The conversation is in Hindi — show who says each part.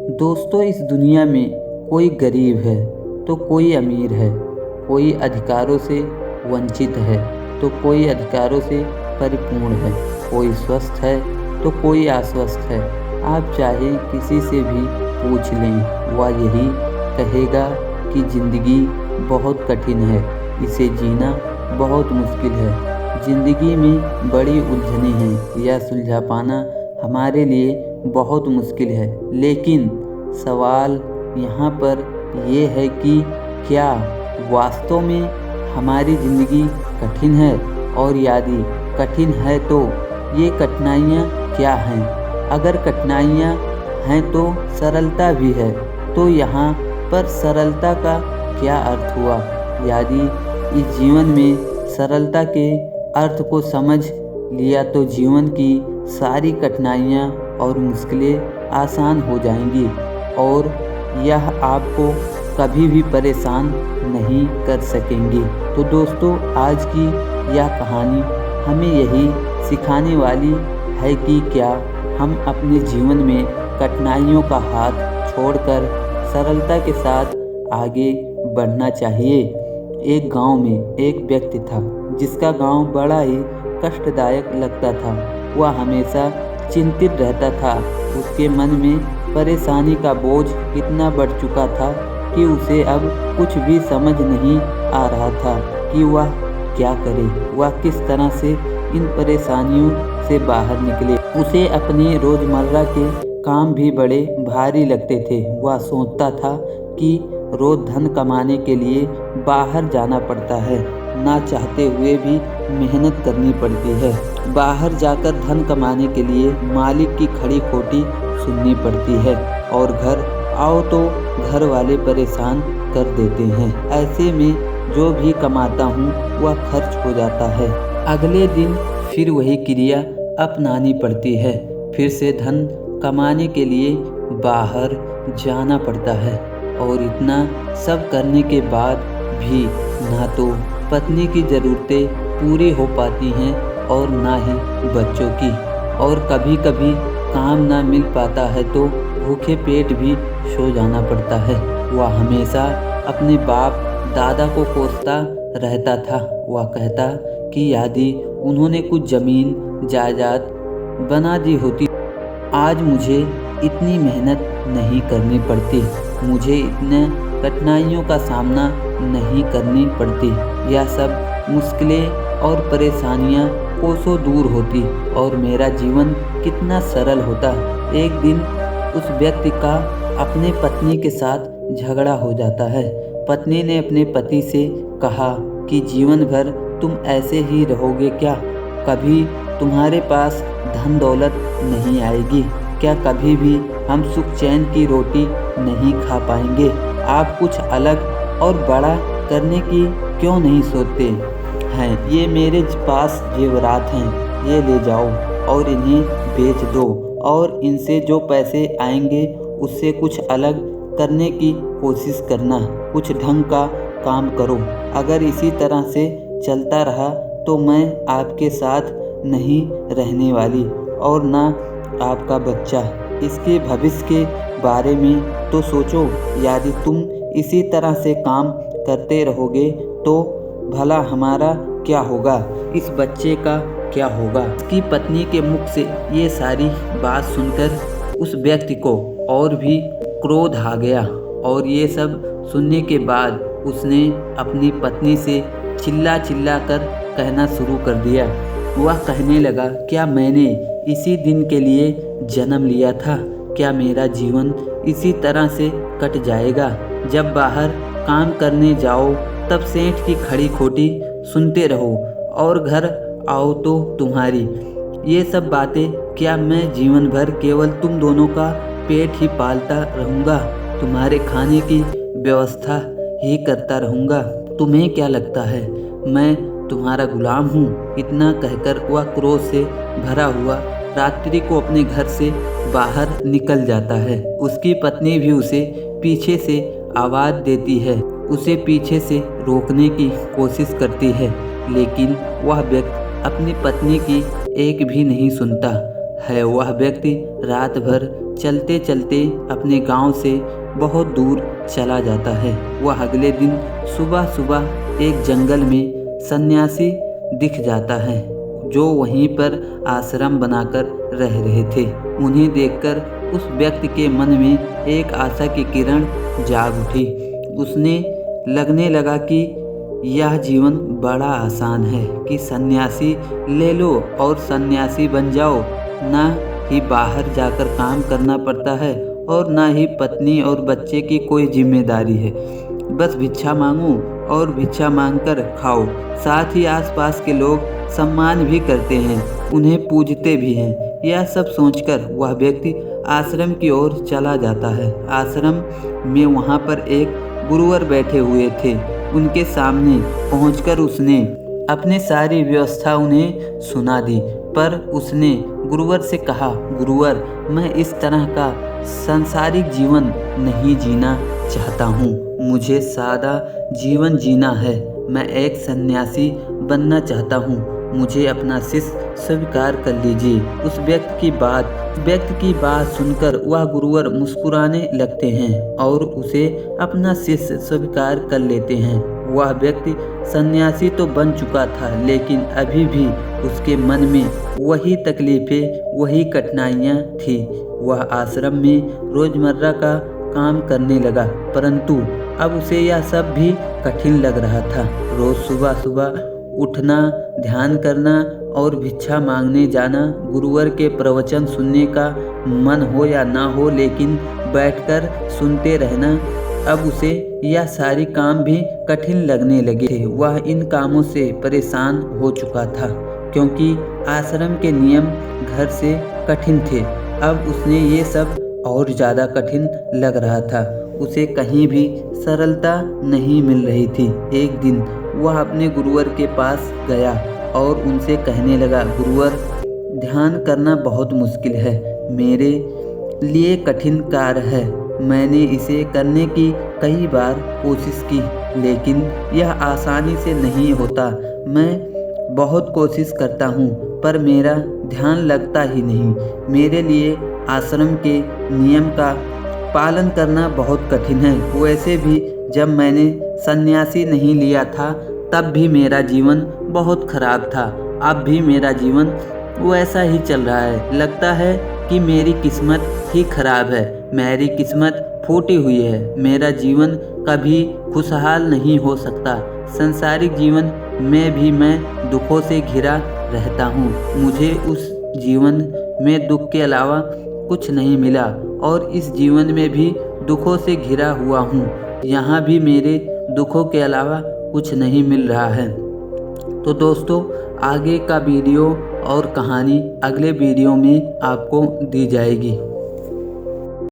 Speaker 1: दोस्तों, इस दुनिया में कोई गरीब है तो कोई अमीर है, कोई अधिकारों से वंचित है तो कोई अधिकारों से परिपूर्ण है, कोई स्वस्थ है तो कोई अस्वस्थ है। आप चाहे किसी से भी पूछ लें, वह यही कहेगा कि ज़िंदगी बहुत कठिन है, इसे जीना बहुत मुश्किल है। ज़िंदगी में बड़ी उलझनें हैं, यह सुलझा पाना हमारे लिए बहुत मुश्किल है। लेकिन सवाल यहाँ पर ये है कि क्या वास्तव में हमारी ज़िंदगी कठिन है, और यदि कठिन है तो ये कठिनाइयाँ क्या हैं? अगर कठिनाइयाँ हैं तो सरलता भी है, तो यहाँ पर सरलता का क्या अर्थ हुआ? यदि इस जीवन में सरलता के अर्थ को समझ लिया तो जीवन की सारी कठिनाइयाँ और मुश्किलें आसान हो जाएंगी और यह आपको कभी भी परेशान नहीं कर सकेंगी। तो दोस्तों, आज की यह कहानी हमें यही सिखाने वाली है कि क्या हम अपने जीवन में कठिनाइयों का हाथ छोड़कर सरलता के साथ आगे बढ़ना चाहिए। एक गांव में एक व्यक्ति था जिसका गांव बड़ा ही कष्टदायक लगता था। वह हमेशा चिंतित रहता था। उसके मन में परेशानी का बोझ इतना बढ़ चुका था कि उसे अब कुछ भी समझ नहीं आ रहा था कि वह क्या करे, वह किस तरह से इन परेशानियों से बाहर निकले। उसे अपने रोज़मर्रा के काम भी बड़े भारी लगते थे। वह सोचता था कि रोज़ धन कमाने के लिए बाहर जाना पड़ता है, ना चाहते हुए भी मेहनत करनी पड़ती है। बाहर जाकर धन कमाने के लिए मालिक की खड़ी खोटी सुननी पड़ती है और घर आओ तो घर वाले परेशान कर देते हैं। ऐसे में जो भी कमाता हूँ वह खर्च हो जाता है। अगले दिन फिर वही क्रिया अपनानी पड़ती है। फिर से धन कमाने के लिए बाहर जाना पड़ता है और इतना सब करने के बाद भी ना तो पत्नी की ज़रूरतें पूरी हो पाती हैं और ना ही बच्चों की, और कभी कभी काम ना मिल पाता है तो भूखे पेट भी सो जाना पड़ता है। वह हमेशा अपने बाप दादा को कोसता रहता था। वह कहता कि यदि उन्होंने कुछ ज़मीन जायदाद बना दी होती, आज मुझे इतनी मेहनत नहीं करनी पड़ती, मुझे इतने कठिनाइयों का सामना नहीं करनी पड़ती। यह सब मुश्किलें और परेशानियां कोसों दूर होती और मेरा जीवन कितना सरल होता। एक दिन उस व्यक्ति का अपने पत्नी के साथ झगड़ा हो जाता है। पत्नी ने अपने पति से कहा कि जीवन भर तुम ऐसे ही रहोगे क्या? कभी तुम्हारे पास धन दौलत नहीं आएगी क्या? कभी भी हम सुख चैन की रोटी नहीं खा पाएंगे? आप कुछ अलग और बड़ा करने की क्यों नहीं सोचते हैं? ये मेरे पास जेवरात हैं, ये ले जाओ और इन्हें बेच दो और इनसे जो पैसे आएंगे उससे कुछ अलग करने की कोशिश करना, कुछ ढंग का काम करो। अगर इसी तरह से चलता रहा तो मैं आपके साथ नहीं रहने वाली और ना आपका बच्चा। इसके भविष्य के बारे में तो सोचो। यदि तुम इसी तरह से काम करते रहोगे तो भला हमारा क्या होगा? इस बच्चे का क्या होगा? उसकी पत्नी के मुख से ये सारी बात सुनकर उस व्यक्ति को और भी क्रोध आ गया और ये सब सुनने के बाद उसने अपनी पत्नी से चिल्ला चिल्ला कर कहना शुरू कर दिया। वह कहने लगा, क्या मैंने इसी दिन के लिए जन्म लिया था? क्या मेरा जीवन इसी तरह से कट जाएगा? जब बाहर काम करने जाओ तब सेठ की खड़ी खोटी सुनते रहो और घर आओ तो तुम्हारी ये सब बातें। क्या मैं जीवन भर केवल तुम दोनों का पेट ही पालता रहूँगा? तुम्हारे खाने की व्यवस्था ही करता रहूँगा? तुम्हें क्या लगता है मैं तुम्हारा गुलाम हूँ? इतना कहकर वह क्रोध से भरा हुआ रात्रि को अपने घर से बाहर निकल जाता है। उसकी पत्नी भी उसे पीछे से आवाज़ देती है, उसे पीछे से रोकने की कोशिश करती है, लेकिन वह व्यक्ति अपनी पत्नी की एक भी नहीं सुनता। है। वह व्यक्ति रात भर चलते चलते अपने गांव से बहुत दूर चला जाता है। वह अगले दिन सुबह सुबह एक जंगल में सन्यासी दिख जाता है जो वहीं पर आश्रम बनाकर रह रहे थे। उन्हें देखकर उस व्यक्ति के मन में एक आशा की किरण जाग उठी। उसने लगने लगा कि यह जीवन बड़ा आसान है कि सन्यासी ले लो और सन्यासी बन जाओ। ना ही बाहर जाकर काम करना पड़ता है और ना ही पत्नी और बच्चे की कोई जिम्मेदारी है। बस भिक्षा मांगो और भिक्षा मांगकर खाओ। साथ ही आसपास के लोग सम्मान भी करते हैं, उन्हें पूजते भी हैं। यह सब सोचकर वह व्यक्ति आश्रम की ओर चला जाता है। आश्रम में वहाँ पर एक गुरुवर बैठे हुए थे। उनके सामने पहुंचकर उसने अपनी सारी व्यवस्था उन्हें सुना दी। पर उसने गुरुवर से कहा, गुरुवर, मैं इस तरह का सांसारिक जीवन नहीं जीना चाहता हूँ। मुझे सादा जीवन जीना है। मैं एक सन्यासी बनना चाहता हूँ। मुझे अपना शिष्य स्वीकार कर लीजिए। उस व्यक्ति की बात सुनकर वह गुरुवर मुस्कुराने लगते हैं और उसे अपना शिष्य स्वीकार कर लेते हैं। वह व्यक्ति सन्यासी तो बन चुका था, लेकिन अभी भी उसके मन में वही तकलीफें, वही कठिनाइयाँ थी। वह आश्रम में रोजमर्रा का काम करने लगा, परंतु अब उसे यह सब भी कठिन लग रहा था। रोज सुबह सुबह उठना, ध्यान करना और भिक्षा मांगने जाना, गुरुवर के प्रवचन सुनने का मन हो या ना हो, लेकिन बैठकर सुनते रहना, अब उसे यह सारी काम भी कठिन लगने लगे थे। वह इन कामों से परेशान हो चुका था क्योंकि आश्रम के नियम घर से कठिन थे। अब उसने ये सब और ज़्यादा कठिन लग रहा था। उसे कहीं भी सरलता नहीं मिल रही थी। एक दिन वह अपने गुरुवर के पास गया और उनसे कहने लगा, गुरुवर, ध्यान करना बहुत मुश्किल है। मेरे लिए कठिन कार्य है। मैंने इसे करने की कई बार कोशिश की, लेकिन यह आसानी से नहीं होता। मैं बहुत कोशिश करता हूँ पर मेरा ध्यान लगता ही नहीं। मेरे लिए आश्रम के नियम का पालन करना बहुत कठिन है। वैसे भी जब मैंने सन्यासी नहीं लिया था तब भी मेरा जीवन बहुत खराब था। अब भी मेरा जीवन वैसा ही चल रहा है। लगता है कि मेरी किस्मत ही खराब है। मेरी किस्मत फूटी हुई है। मेरा जीवन कभी खुशहाल नहीं हो सकता। संसारिक जीवन में भी मैं दुखों से घिरा रहता हूँ। मुझे उस जीवन में दुख के अलावा कुछ नहीं मिला और इस जीवन में भी दुखों से घिरा हुआ हूँ। यहाँ भी मेरे दुखों के अलावा कुछ नहीं मिल रहा है। तो दोस्तों, आगे का वीडियो और कहानी अगले वीडियो में आपको दी जाएगी।